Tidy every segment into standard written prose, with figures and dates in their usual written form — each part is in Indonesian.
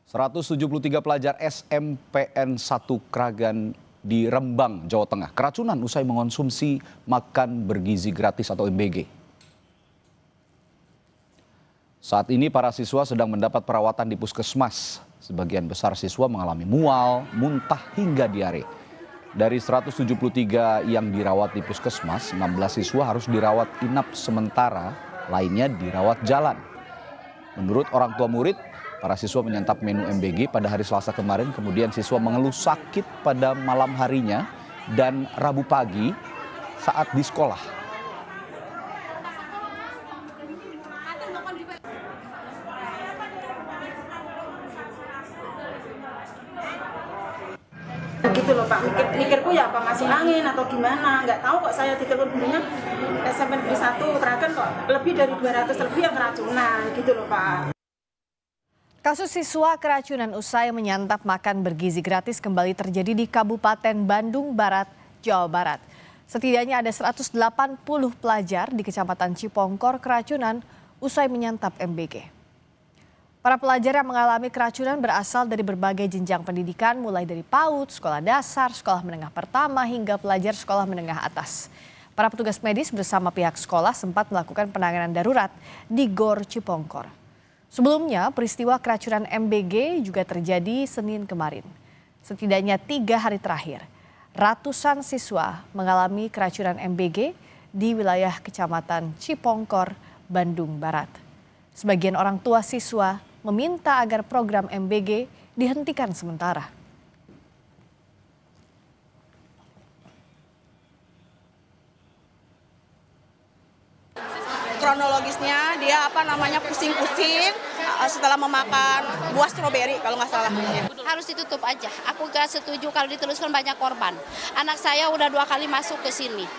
173 pelajar SMPN 1 Kragan di Rembang, Jawa Tengah keracunan usai mengonsumsi makan bergizi gratis atau MBG. Saat ini para siswa sedang mendapat perawatan di puskesmas. Sebagian besar siswa mengalami mual, muntah hingga diare. Dari 173 yang dirawat di puskesmas, 16 siswa harus dirawat inap sementara, lainnya dirawat jalan. Menurut orang tua murid, para siswa menyantap menu MBG pada hari Selasa kemarin, kemudian siswa mengeluh sakit pada malam harinya dan Rabu pagi saat di sekolah. Gitu loh Pak, mikirku ya apa masih angin atau gimana, nggak tahu kok saya ditelepon bunyinya SMPN 1 Kragan kok lebih dari 200 lebih yang keracunan gitu loh Pak. Kasus siswa keracunan usai menyantap makan bergizi gratis kembali terjadi di Kabupaten Bandung Barat, Jawa Barat. Setidaknya ada 180 pelajar di Kecamatan Cipongkor keracunan usai menyantap MBG. Para pelajar yang mengalami keracunan berasal dari berbagai jenjang pendidikan mulai dari PAUD, sekolah dasar, sekolah menengah pertama hingga pelajar sekolah menengah atas. Para petugas medis bersama pihak sekolah sempat melakukan penanganan darurat di Gor Cipongkor. Sebelumnya peristiwa keracunan MBG juga terjadi Senin kemarin. Setidaknya 3 hari terakhir, ratusan siswa mengalami keracunan MBG di wilayah Kecamatan Cipongkor, Bandung Barat. Sebagian orang tua siswa meminta agar program MBG dihentikan sementara. Kronologisnya dia pusing-pusing setelah memakan buah stroberi kalau nggak salah. Harus ditutup aja. Aku nggak setuju kalau diteruskan banyak korban. Anak saya udah 2 kali masuk ke sini.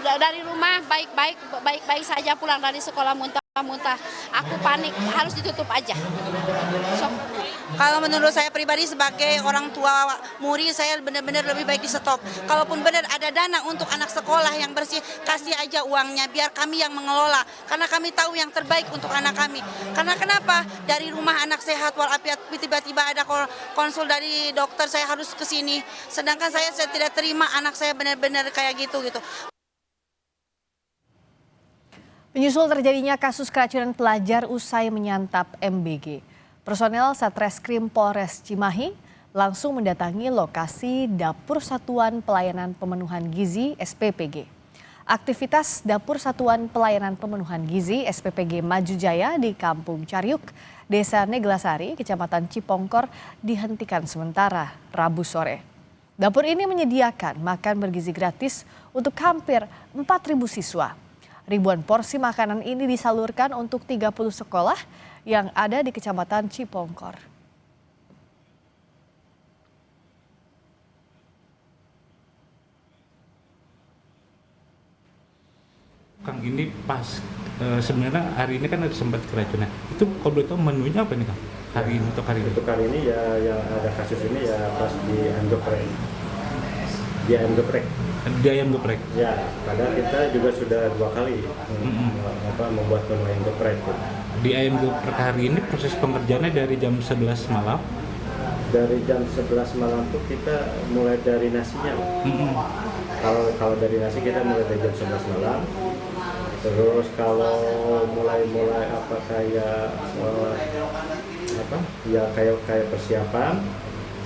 Dari rumah baik-baik saja, pulang dari sekolah muntah. Aku panik, harus ditutup aja. Kalau menurut saya pribadi sebagai orang tua murid, saya benar-benar lebih baik di stop. Kalaupun benar ada dana untuk anak sekolah yang bersih, kasih aja uangnya biar kami yang mengelola. Karena kami tahu yang terbaik untuk anak kami. Karena kenapa? Dari rumah anak sehat walafiat tiba-tiba ada konsul dari dokter, saya harus ke sini. Sedangkan saya tidak terima anak saya benar-benar kayak gitu. Menyusul terjadinya kasus keracunan pelajar usai menyantap MBG, personel Satreskrim Polres Cimahi langsung mendatangi lokasi Dapur Satuan Pelayanan Pemenuhan Gizi (SPPG). Aktivitas Dapur Satuan Pelayanan Pemenuhan Gizi (SPPG) Maju Jaya di Kampung Cariuk, Desa Neglasari, Kecamatan Cipongkor dihentikan sementara Rabu sore. Dapur ini menyediakan makan bergizi gratis untuk hampir 4.000 siswa. Ribuan porsi makanan ini disalurkan untuk 30 sekolah yang ada di Kecamatan Cipongkor. Kang, ini pas sebenarnya hari ini kan ada sempat keracunan. Itu kalau itu menunya apa nih Kang? Hari ini untuk hari ini? Untuk hari ini ya yang ada kasus ini ya pas di ayam geprek. Di ayam geprek. Di ayam geprek. Ya, padahal kita juga sudah 2 kali membuat menu ayam geprek. Di ayam geprek hari ini proses pengerjaannya dari jam 11 malam. Dari jam 11 malam tuh kita mulai dari nasinya. Kalau dari nasi kita mulai dari jam 11 malam. Terus kalau mulai kayak persiapan,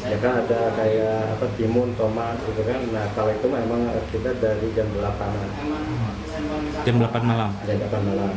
ya kan ada kayak timun, tomat gitu kan. Nah kalau itu memang kita dari jam 8-an. Jam 8 malam. Jam 8 malam.